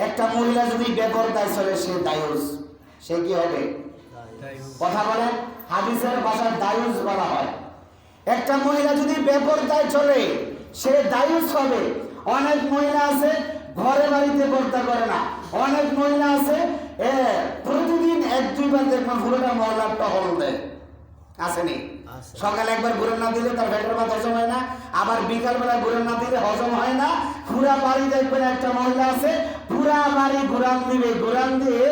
[SPEAKER 1] একটা মহিলা যদি বেপরদায় চলে সে দায়ুস, সে কি হবে? কথা বলেন, হাদিসের ভাষায় দায়ুস বলা হয়। একটা মহিলা যদি বেপরদায় চলে সে দায়ুস হবে। অনেক মহিলা আছে ঘরে বাড়িতে পর্দা করে না, অনেক মহিলা আছে প্রতিদিন 1-2 বার দেখবেন পুরোটা মহল্লার টহল দেয়, আসেনি? সকালে একবার ঘুরে না দিলে তার পেটের ভাত হজম হয় না, আবার বিকালবেলা ঘুরে না দিলে হজম হয় না। পুরা বাড়ি দেখবেন একটা মহিলা আছে পুরা বাড়ি ঘুরান দিবে, ঘুরান দিয়ে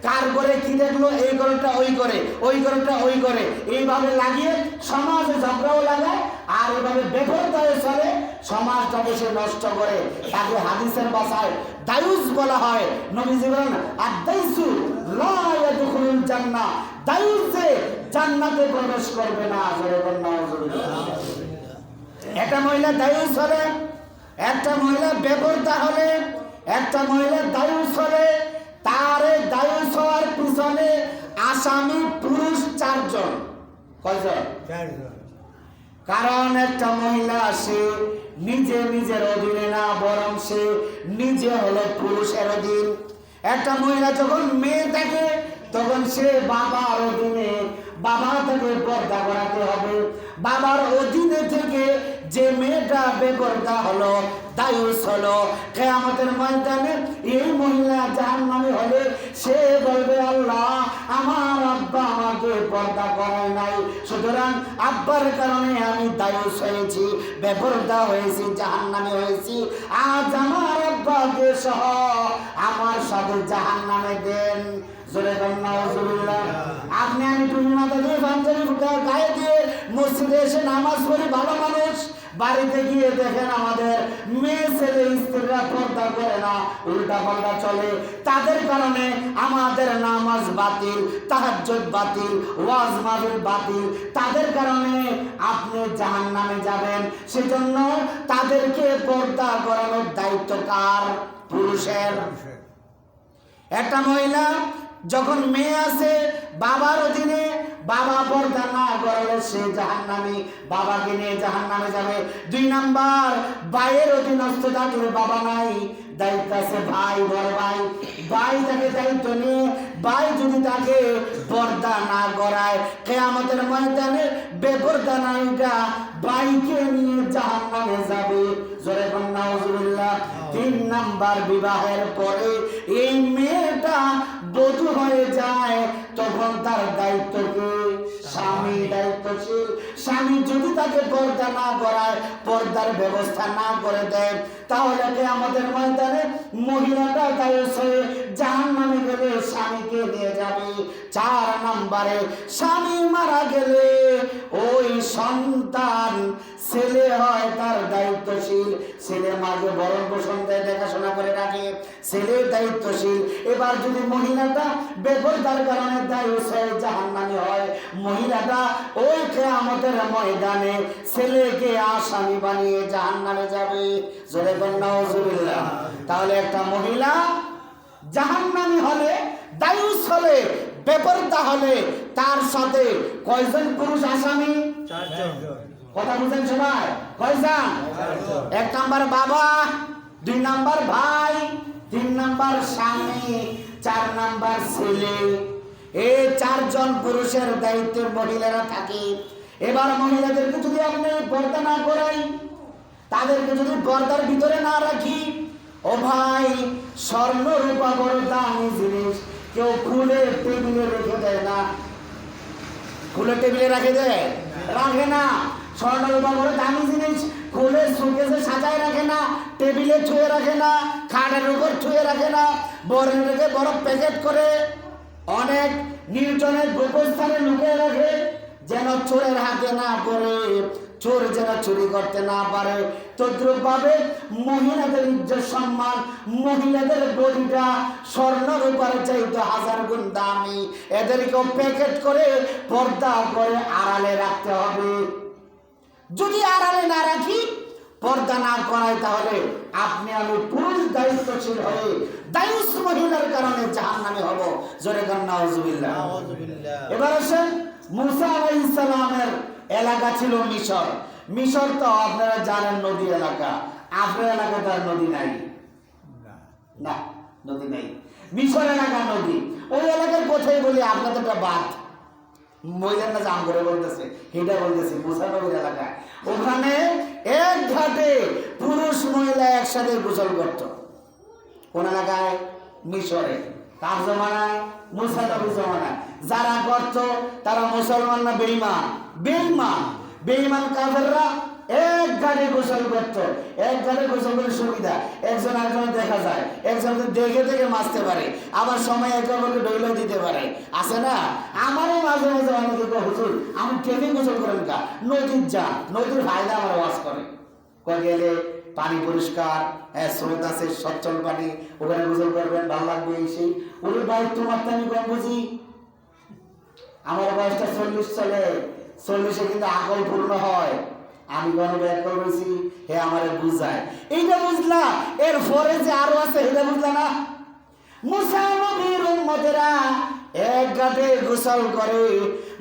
[SPEAKER 1] কার করে কি দেখলো, এই ঘরটা ওই করে, ওই ঘরটা ওই করে, এইভাবে লাগিয়ে সমাজে ঝগড়াও লাগায়, আর এইভাবে বেপরদায় চলে, সমাজটাকে সে নষ্ট করে। তাকে হাদিসের ভাষায় দায়ুস বলা হয়। নবীজি বলেন আদ-দায়ুসু লা ইয়াদখুলুল জান্নাহ, দায়ুস যে জান্নাতে প্রবেশ করবে না। একটা মহিলা দায়ুস হলে, একটা মহিলা বেপরদা হলে, একটা মহিলা দায়ুস হলে, তার দায়ুস হওয়ার পিছনে আসামি পুরুষ 4 জন। কয়জন? 4 জন। কারণ একটা মহিলা সে নিজে নিজের অধীনে না, বরং সে নিজে হলো পুরুষের অধীন। একটা মহিলা যখন মেয়ে থাকে তখন সে বাবার অধীনে, বাবা তাকে পর্দা করাতে হবে। বাবার অধীনে থেকে যে মেয়েটা বেপরদা হলো, দায়ুস হলো, কিয়ামতের ময়দানে এই মহিলা জাহান্নামী হলে সে বলবে আল্লাহ আমার আব্বা আমাকে পর্দা করায় নাই, সুতরাং আব্বার কারণে আমি দায়ুস হয়েছি, বেপরদা হয়েছি, জাহান্নামী হয়েছি। আজ আমার আব্বাকে সহ আমার সাথে জাহান্নামে দেন। জোরে বলেন নাউজুবিল্লাহ। আপনি আমি টুপি মাথা দিয়ে পাঞ্জাবি গায়ে দিয়ে মসজিদে এসে নামাজ পড়ি, ভালো মানুষ। বাড়িতে গিয়ে দেখেন আমাদের মেয়ে ছেলে স্ত্রীরা পর্দা করে না, উল্টা পাল্টা চলে। তাদের কারণে আমাদের নামাজ বাতিল, তাহাজ্জুদ বাতিল, ওয়াজ মাহফিল বাতিল। তাদের কারণে আপনি জাহান্নামে যাবেন। সেজন্য তাদেরকে পর্দা করানোর দায়িত্ব কার? পুরুষের। একটা মহিলা যখন মেয়ে আছে বাবার অধীনে, বাবা পর্দা না করলে সে জাহান্নামী, বাবাকে নিয়ে জাহান্নামে যাবে। 2 নাম্বার, ভাইয়ের অধীনস্থ থাকলে বাবা নাই, দায়িত্ব আছে ভাই, বড় ভাই। ভাই তাকে দায়িত্ব নিয়ে, ভাই যদি তাকে পর্দা না করায়, কিয়ামতের ময়দানে বেপরদা নারীটা ভাইকে নিয়ে জাহান্নামে যাবে। জোরে বলেন নাউজুবিল্লাহ। 3 নাম্বার, বিবাহের পরে এই মেয়েটা বধূ হয়ে যায়, তখন তার দায়িত্ব কি? স্বামী দায়িত্বশীল। স্বামী যদি তাকে পর্দা না করায়, পর্দার ব্যবস্থা না করে দেয়, তাহলে কিয়ামতের ময়দানে মহিলাটা দায়ুস হয়ে জাহান্নামে গেলে স্বামীকে নিয়ে যাবে। 4 নম্বরে, স্বামী মারা গেলে ওই সন্তান ছেলে হয় তার দায়িত্বশীল। ছেলে মাকে ভরণ পোষণ দেয়, দেখাশোনা করে রাখে, ছেলে দায়িত্বশীল। এবার যদি মহিলাটা বেপরদার কারণে দায়ুস হয়ে জাহান্নামী হয়, মহিলাটা ওই কিয়ামতের ময়দানে ছেলেকে আসামি বানিয়ে জাহান্নামে যাবে। জোরে বলেন নাউজুবিল্লাহ। তাহলে একটা মহিলা জাহান্নামী হলে, দায়ুস হলে, বেপরদা হলে তার সাথে কয়জন পুরুষ আসামি?
[SPEAKER 2] 4 জন।
[SPEAKER 1] কথা বুঝেন সবাই? কয়জন? 1 নাম্বার বাবা, 2 নাম্বার ভাই, 3 নাম্বার স্বামী, 4 নাম্বার ছেলে। এই 4 জন পুরুষের দায়িত্বে মহিলারা থাকে। এবার মহিলাদেরকে যদি আপনি পর্দা না করেন, তাদেরকে যদি পর্দার ভিতরে না রাখি, ও ভাই স্বর্ণ রূপা বড় দামি জিনিস কেউ খুলে টেবিলে রেখে দেয় না। খুলে টেবিলে রাখে দেয়? রাখে না। স্বর্ণ রূপা বড় দামি জিনিস খুলে সুকেসে সাজায় রাখে না, টেবিলে ছুঁয়ে রাখে না, খাটের উপর ছুঁয়ে রাখে না, বড় রেখে বড় প্যাকেট করে অনেক নির্জনের গোপস্থানে লুকিয়ে রাখে, যেন চোরের হাতে না পড়ে, চোর যেন চুরি করতে না পারে। তদ্রুপ ভাবে মহিলাদের ইজ্জত সম্মান, মহিলাদের বডিটা স্বর্ণ রূপার চাইতে 1000 গুণ দামি। এদেরকেও প্যাকেট করে পর্দা করে আড়ালে রাখতে হবে। যদি আড়ালে না রাখি, পর্দা না করাই, তাহলে আপনি আমি পুরুষ দায়িত্বশীল হয়ে দায়ুস মহিলার কারণে জাহান্নামে হব। জোরে গান নাউজুবিল্লাহ। এবার আসেন, মুসা আলাইহিস সালামের এলাকা ছিল মিশর। মিশর তো আপনারা জানেন নদী এলাকা। আপনার এলাকাতে আর নদী নাই? না, নদী নাই। মিশর এলাকা নদী। ওই এলাকার কোথায় বলি, আপনাদের একটা বাদ মহিলার না জাম করে বলতেছে, এটা বলতেছি মুসা নবীর এলাকা। ওখানে এক ঘাটে পুরুষ মহিলা একসাথে গোসল করত। কোন এলাকায়? মিশরে। তার জমানায়, মুসা নবীর জমানায় যারা করত তারা মুসলমান না বেঈমান? বেঈমান। বেঈমান কাফেররা এক ঘাটে গোসল করত। এক ঘাটে গোসল করে সুবিধা, একজন একজন দেখা যায়, একজনকে দেখে দেখে মাছতে পারে, আবার সময় একে অপরকে ডইলেও দিতে পারে। আছে না? আমারও মাঝে মাঝে অনেকে কয়, হুজুর আমি ট্রেনে গোসল করেন কা? নদীর যান, নদীর ফায়দা আমার ওয়াজ করে। কয় গেলে পানি পরিষ্কার, স্রোত আছে, সচ্ছল পানি, ওখানে গোসল করবেন, ভালো লাগবে। এই সেই ওর ভাই, তোমার তো আমি কম বুঝি। আমার বয়সটা 40 চলে, 40-এ কিন্তু আকল পূর্ণ হয়। আমি কোনো ব্যাখ্যা করেছি, হে আমারে বুঝায়। এইটা বুঝলা, এরপরে যে আরো আছে এটা বুঝলা না? মুসা নবীর উম্মতেরা এক ঘাটে গোসল করে।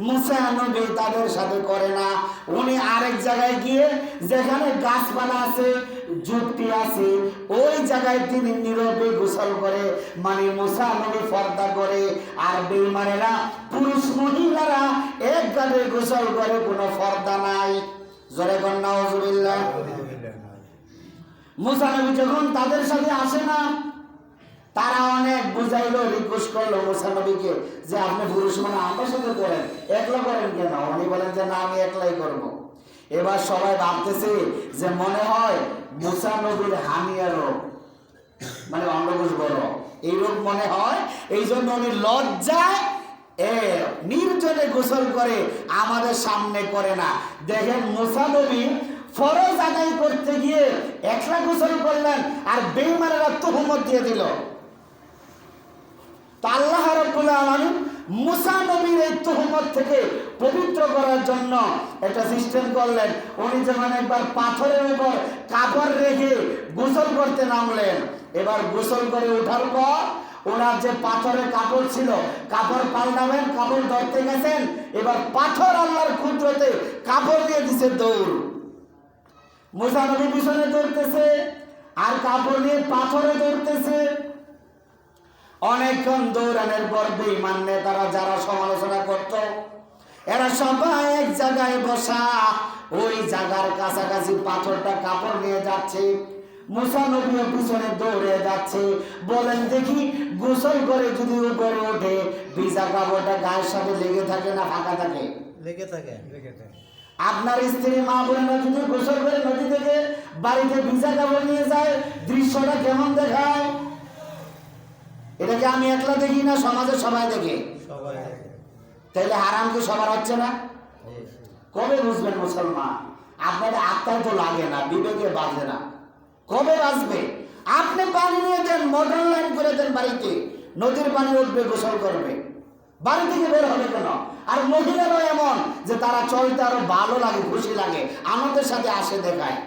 [SPEAKER 1] মুসা নবী তাদের সাথে করে না। উনি আরেক জায়গায় গিয়ে, যেখানে গাছপালা আছে, যুক্তি আছে, ওই জায়গায় তিনি নীরবে গোসল করে। মানে মুসা নবী পর্দা করে, আর বেঈমানেরা পুরুষ মহিলারা এক ঘাটে গোসল করে, কোনো পর্দা নাই। জোরে কোন নাউজুবিল্লাহ। মুসা নবী যখন তাদের সাথে আসে না, তারা অনেক বুঝাইলো, রিকোয়েস্ট করলো মুসা নবীকে যে আপনি পুরুষ মানে আমার সাথে করেন, একলা করেন কেন? উনি বলেন যে না, আমি একলাই করব। এবার সবাই ভাবতেছে যে মনে হয় মুসা নবীর হামিয়া রোগ, মানে অন্ডকোষ বড়, এই রোগ মনে হয়। এই জন্য উনি লজ্জায় নির্জনে গোসল করে, আমাদের সামনে করে না। দেখেন মুসা নবী ফরজ আদায় করতে গিয়ে একলা গোসল করলেন, আর বেঈমানেরা তুহমত দিয়ে দিল। তো আল্লাহ রাব্বুল আলামিন মুসা নবীর এই তুহমত থেকে পবিত্র করার জন্য একটা সিস্টেম করলেন। উনি যখন একবার পাথরের উপর কাপড় রেখে গোসল করতে নামলেন, এবার গোসল করে ওঠার পর ওনার যে পাথরের কাপড় ছিল, কাপড় পাল্টাবেন, কাপড় ধরতে গেছেন, এবার পাথর আল্লাহর কুদরতে কাপড় দিয়ে দিছে দৌড়। মুসা নবী পিছনে দৌড়তেছে, আর কাপড় নিয়ে পাথরে দৌড়তেছে। অনেকক্ষণ দৌড়ানোর পর বেঈমান নেতারা যারা সমালোচনা করত, এরা সবাই এক জায়গায় বসা, ওই জায়গার কাছাকাছি পাথরটা কাপড় নিয়ে যাচ্ছে। মুসা নবীও পিছনে দৌড়ে যাচ্ছে। বলেন দেখি, গোসল করে যদি উপরে ওঠে, ভিজা কাপড়টা গায়ের সাথে লেগে থাকে না ফাঁকা থাকে?
[SPEAKER 2] লেগে থাকে, লেগে থাকে।
[SPEAKER 1] আপনার স্ত্রী মা বোনেরা যদি গোসল করে নদী থেকে বাড়িতে ভিজা কাপড় নিয়ে যায়, দৃশ্যটা কেমন দেখায়? এটাকে আমি একলা দেখি না, সমাজে সবাই দেখে?
[SPEAKER 2] সবাই দেখে।
[SPEAKER 1] তাহলে হারাম কি সবার হচ্ছে না? কবে বুঝবেন মুসলমান? আপনাদের আত্মায় তো লাগে না, বিবেকে বাজে না। কবে বাজবে? আপনি পানি নিয়ে দেন, মোটর লাইন করে দেন বাড়িতে, নদীর পানি উঠবে, গোসল করবে, বাড়ি থেকে বের হবে কেন? আর মহিলারাও এমন যে তারা চলতে আরো ভালো লাগে, খুশি লাগে, আমাদের সাথে আসে দেখায়।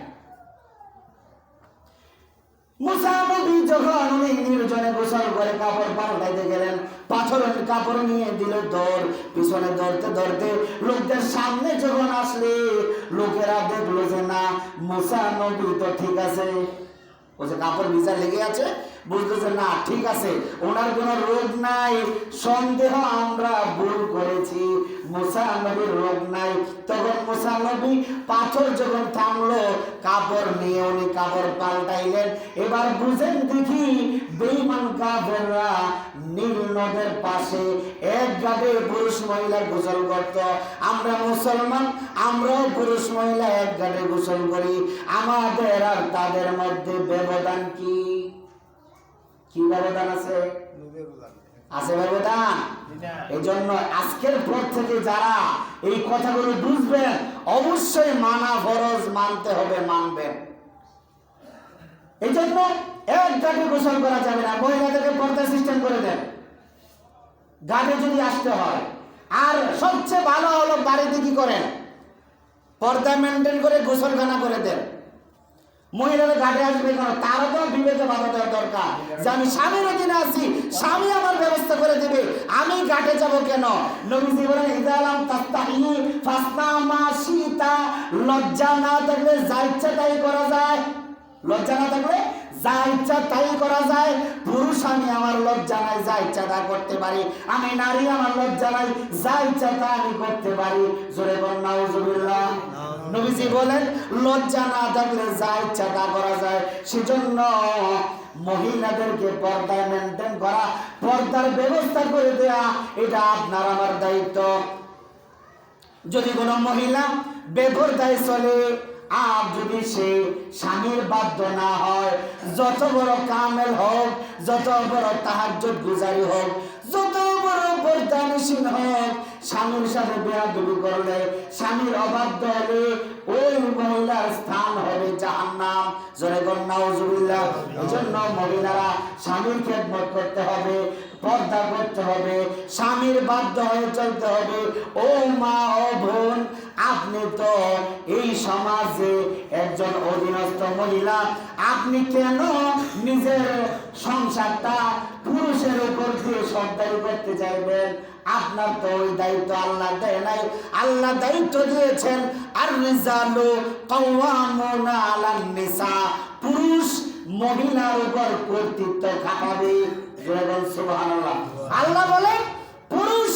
[SPEAKER 1] মুসা নবী যখন উনি নির্জনে গোসল করে কাপড় পাল্টাইতে গেলেন, পাথরের কাপড় নিয়ে দিল দৌড়, পিছনে দৌড়তে দৌড়তে লোকদের সামনে যখন আসলে লোকেরা দেখলো যে না, মুসা নবী তো ঠিক আছে, ও যে কাপড় ভিজা লেগে আছে, বুঝলো যে না ঠিক আছে, ওনার কোনো রোগ নাই, সন্দেহ আমরা ভুল করেছি, মুসা নবীর রোগ নাই। তখন মুসা নবী পাথর যখন থামলো, কাপড় নিয়ে উনি কাপড় পাল্টাইলেন। এবার বুঝেন দেখি, বেঈমান কাফেররা নীল নদের পাশে এক ঘাটে পুরুষ মহিলা গোসল করত। আমরা মুসলমান, আমরাও পুরুষ মহিলা এক ঘাটে গোসল করি, আমাদের আর তাদের মধ্যে ব্যবধান কি? কি ব্যবধান আছে? আছে ব্যবধান। এই জন্য আজকের পর থেকে যারা এই কথাগুলো বুঝবেন, অবশ্যই মানা ফরজ, মানতে হবে, মানবেন। এই জন্য এক ঘাটে গোসল করা যাবে না, মহিলাদেরকে পর্দা সিস্টেম করে দেন ঘাটে যদি আসতে হয়। আর সবচেয়ে ভালো হলো বাড়িতে কি করেন, পর্দা মেনটেন করে গোসলখানা করে দেন। মহিলারা ঘাটে আসবে কেন? তারও তো বিবেকে বাধা দেওয়া দরকার যে আমি স্বামীর অধীনে আছি, স্বামী আমার ব্যবস্থা করে দেবে, আমি ঘাটে যাব কেন? নবীজি বলেন ইদালাম তাস্তাহি ফাসনা মা শিতা, লজ্জা না থাকলে যা ইচ্ছা তাই করা যায়। লজ্জা না থাকলে যা ইচ্ছা তাই করা যায়। পুরুষ আমি, আমার লজ্জা নাই, যা ইচ্ছা তা করতে পারি। আমি নারী, আমার লজ্জা নাই, যা ইচ্ছা তা আমি করতে পারি। জোরে বল নাউজুবিল্লাহ। নবীজি বলেন লজ্জা না থাকলে যা ইচ্ছা তা করা যায়। সেজন্য মহিলাদেরকে পর্দায় মেনটেন করা, পর্দার ব্যবস্থা করে দেয়া, এটা আপনার আমার দায়িত্ব। যদি কোনো মহিলা বেপরদায় চলে, আর যদি সে স্বামীর বাধ্য না হয়, যত বড় কামেল হোক, যত বড় তাহাজ্জুদ গুজারি হোক, যত বড় পর্দানিসীন হোক, স্বামীর সাথে বেয়াদবি করলে, স্বামীর অবাধ্য হলে, ওই মহিলার স্থান হবে জাহান্নাম। জোরে বল নাউজুবিল্লাহ। এজন্য মহিলারা স্বামীর খেদমত করতে হবে, পর্দা করতে হবে, স্বামীর বাধ্য হয়ে চলতে হবে। ও মা, ও বোন, আপনি তো এই সমাজে একজন অধীনস্থ মহিলা, আপনি কেন নিজের সংসারটা পুরুষের উপর দিয়ে সর্দারি করতে চাইবেন? আপনার তো ওই দায়িত্ব আল্লাহ দেয় নাই। আল্লাহ দায়িত্ব দিয়েছেন আর রিজালু কাওয়ামুনা আলান নিসা, পুরুষ মহিলার উপর কর্তৃত্ব খাটাবে। সুবহানাল্লাহ। আল্লাহ বলেন পুরুষ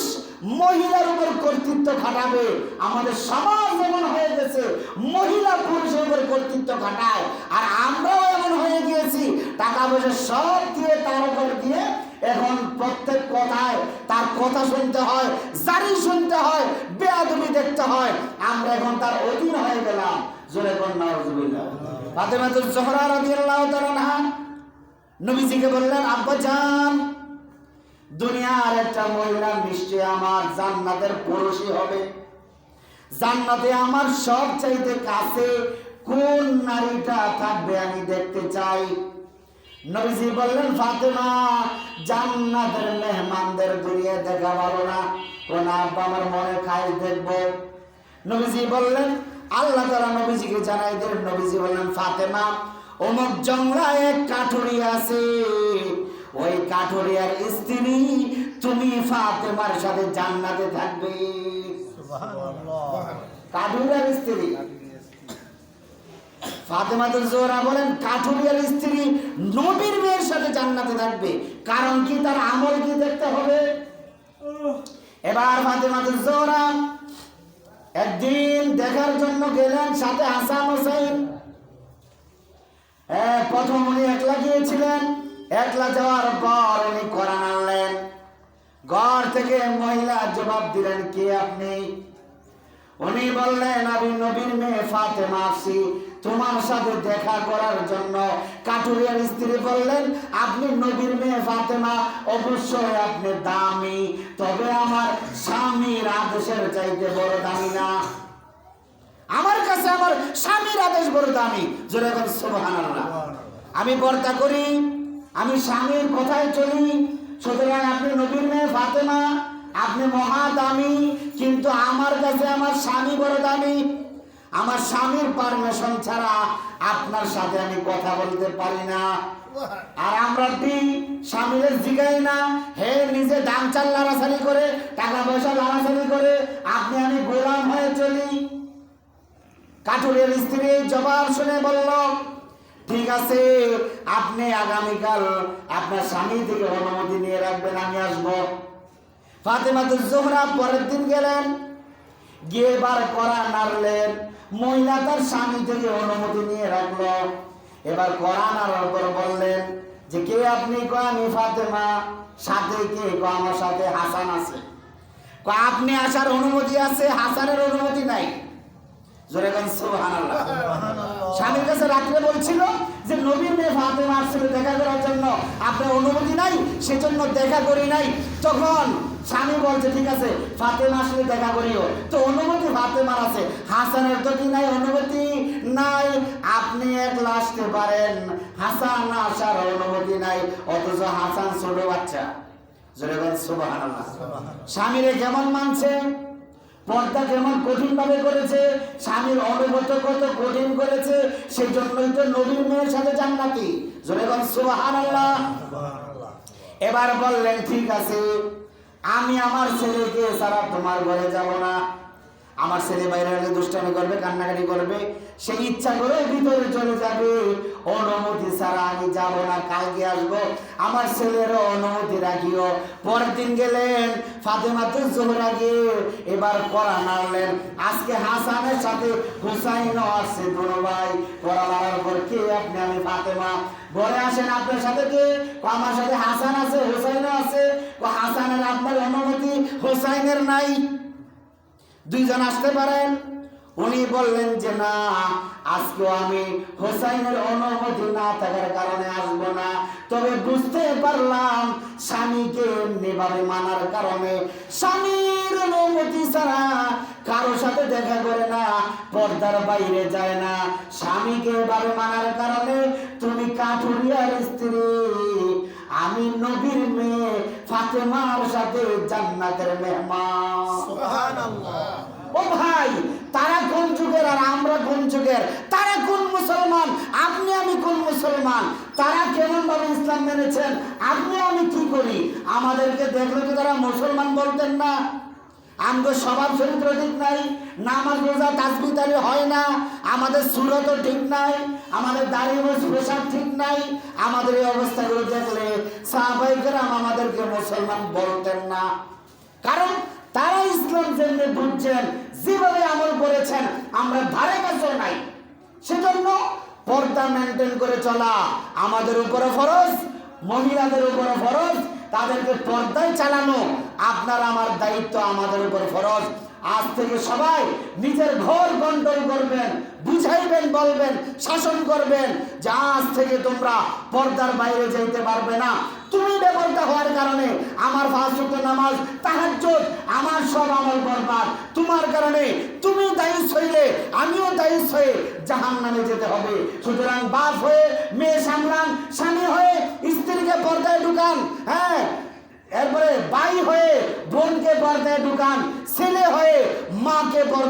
[SPEAKER 1] মহিলার উপর কর্তৃত্ব খাটাবে। আমাদের সমাজ এমন হয়ে গেছে, মহিলা পুরুষের উপর কর্তৃত্ব খাটায়, আর আমরাও এমন হয়ে গিয়েছি, টাকা পয়সা সব দিয়ে তার উপর দিয়ে এখন প্রত্যেক কথায় তার কথা শুনতে হয়, জারি শুনতে হয়, বেয়াদবি দেখতে হয়। আমরা এখন তার অধীন হয়ে গেলাম। জোরে বল নাউজুবিল্লাহ। ফাতেমাতুজ জোহরা রাদিয়াল্লাহু তাআলা আনহা নবীজিকে বললেন, আব্বা জান, দুনিয়ার একটা মহিলা নিশ্চয় আমার জান্নাতের পড়োশী হবে। জান্নাতে আমার সব চাইতে কাছে কোন নারীটা থাকবে আমি দেখতে চাই। নবীজি বললেন, ফাতেমা, জান্নাতের মেহমানদের দুনিয়া দেখা ভালো না, কোন আব্বা আমার মনে খায় দেখবো। নবীজি বললেন, আল্লাহ তাআলা নবীজিকে জানাই দিলেন। নবীজি বললেন, ফাতেমা, অমুক জঙ্গলায় এক কাঠুরি আছে, ওই কাঠুরিয়ার স্ত্রী তুমি ফাতেমার সাথে জান্নাতে থাকবে। কাঠুরিয়ার স্ত্রী ফাতেমাতুজ জোহরা বলেন, কাঠুরিয়ার স্ত্রী নবীর মেয়ের সাথে জান্নাতে থাকবে। কারণ কি? তার আমল কি দেখতে হবে। এবার ফাতেমাতুজ জোহরা একদিন দেখার জন্য গেলেন, সাথে হাসান হোসেন। প্রথম উনি একলা গিয়েছিলেন, একলা যাওয়ার পর উনি কোরআন আনলেন। ঘর থেকে মহিলা জবাব দিলেন, কে আপনি? উনি বললেন, আমি নবীর মেয়ে ফাতেমা আসি তোমার সাথে দেখা করার জন্য। কাঠুরিয়ার স্ত্রী বললেন, আপনি নবীর মেয়ে ফাতেমা, অবশ্যই আপনি দামি, তবে আমার স্বামীর আদেশের চাইতে বড় দামি না। আমার কাছে আমার স্বামীর আদেশ বড় দামি। জোরে বল সুবহানাল্লাহ। আমি পর্দা করি, আমি স্বামীর কথায় চলি, সুতরাং আপনি নবীর মেয়ে ফাতেমা, আপনি মহা দামি, কিন্তু আমার কাছে আমার স্বামী বড় দামি। আমার স্বামীর পারমিশন ছাড়া আপনার সাথে আমি কথা বলতে পারি না। আর আমরা স্বামীর জিগাই না, হে নিজে দাম চাল লাড়াছাড়ি করে, টাকা পয়সা লাড়াছাড়ি করে আপনি আমি গোলাম হয়ে চলি। কাঠুরের স্ত্রী জবাব শুনে বলল, ঠিক আছে, আপনি আগামীকাল আপনার স্বামী থেকে অনুমতি নিয়ে রাখবেন, আমি আসবো। ফাতেমাতুজ জোহরা পরের দিন গেলেন, গিয়ে এবার কড়া নাড়লেন। মহিলা তার স্বামী থেকে অনুমতি নিয়ে রাখলো। এবার কড়া নাড়ার পর বললেন যে, কে আপনি? কয়, আমি ফাতেমা। সাথে কে? কয়, আমার সাথে হাসান আছে। কয়, আপনি আসার অনুমতি আছে, হাসানের অনুমতি নাই। জোরে বলেন সুবহানাল্লাহ। স্বামীর কাছে রাত্রে বলছিল যে নবীর মেয়ে ফাতেমা আসছিল দেখা করার জন্য, আপনার অনুমতি নাই, সেজন্য দেখা করি নাই। তখন স্বামী বলছে, ঠিক আছে, ফাতেমা আসলে দেখা করিও। তো অনুমতি ফাতেমার আছে, হাসানের তো কি নাই? অনুমতি নাই। আপনি একলা আসতে পারেন, হাসান আসার অনুমতি নাই, অথচ হাসান ছোট বাচ্চা। জোরে বলেন সুবহানাল্লাহ। স্বামীরে কেমন মানছে, পর্দা কেমন কঠিন ভাবে করেছে, স্বামীর অনুগত কত কঠিন করেছে, সেই জন্যই তো নবীর মেয়ের সাথে জান্নাতি। জোরে বলেন সুবহানাল্লাহ। এবার বললেন, ঠিক আছে, আমি আমার ছেলেকে ছাড়া তোমার ঘরে যাব না। আমার ছেলে বাইরে হলে দুষ্টামি করবে, কান্নাকাটি করবে, সে ইচ্ছা করে ভিতরে চলে যাবে, অনুমতি ছাড়া আমি যাব না, কালকে আসবো, আমার ছেলেরও অনুমতি রাখিও। পরের দিন গেলেন, ফাতেমাতুজ জোহরা গিয়ে এবার কড়া নাড়লেন। আজকে হাসানের সাথে হুসাইনও আসছে, দুনো ভাই। কড়া নাড়ার পর, কে আপনি? আমি ফাতেমা। ঘরে আসেন, আপনার সাথে কে? আমার সাথে হাসান আছে, হুসাইনও আছে। হাসানের আপনার অনুমতি, হুসাইনের নাই, দুইজন আসতে পারেন? উনি বললেন যে না, আজকেও আমি হোসাইনের অনুমতি না থাকার কারণে আসবো না। তবে বুঝতে পারলাম স্বামীকে এমনিভাবে মানার কারণে, স্বামীর অনুমতি ছাড়া কারো সাথে দেখা করে না, পর্দার বাইরে যায় না, স্বামীকে এভাবে মানার কারণে তুমি কাঠুরিয়ার স্ত্রী, আমি নবীর মেয়ে ফাতেমার সাথে জান্নাতের মেহমান।
[SPEAKER 2] সুবহানাল্লাহ।
[SPEAKER 1] ও ভাই, তারা কোন যুগের আর আমরা কোন যুগের? তারা কোন মুসলমান, আপনি আমি কোন মুসলমান? তারা কেমন ভাবে ইসলাম মেনেছেন, আপনি আমি কি করি? আমাদেরকে দেখলে তো তারা মুসলমান বলতেন না। আমাদের স্বভাব চরিত্র ঠিক নাই, নামাজ রোজা তাসবিহ তাহলে হয় না, আমাদের সুরতও ঠিক নাই, আমাদের দাড়ি গোছ পোশাক ঠিক নাই। আমাদের এই অবস্থাগুলো দেখলে সাহাবায়ে কেরাম আমাদেরকে মুসলমান বলতেন না। কারণ তারা ইসলাম যেমনি বুঝছেন, যেভাবে আমল করেছেন, আমরা ধারে কাছেও নাই। সেজন্য পর্দা মেনটেন করে চলা আমাদের উপরে ফরজ, মহিলাদের উপরে ফরজ, তাদেরকে পর্দায় চালানো আপনার আমার দায়িত্ব, আমাদের উপর ফরজ। আজ থেকে সবাই নিজের ঘর কন্ট্রোল করবেন, বুঝাইবেন, বলবেন, শাসন করবেন যে আজ থেকে তোমরা পর্দার বাইরে যেতে পারবে না। তুমি বেপরদা হওয়ার কারণে আমার 5 ওয়াক্ত নামাজ, তাহাজ্জুদ, আমার সব আমল বরবাদ। তোমার কারণে তুমি দায়ুস হইলে আমিও দায়ুস হয়ে জাহান্নামে যেতে হবে। সুতরাং বাপ হয়ে মেয়ে সামলান, স্বামী হয়ে স্ত্রীকে পর্দায় ঢুকান, হ্যাঁ, এরপরে ভাই হয়ে বোনকে পর্দায় ঢুকান, ছেলে হয়ে মাকে পর্দায়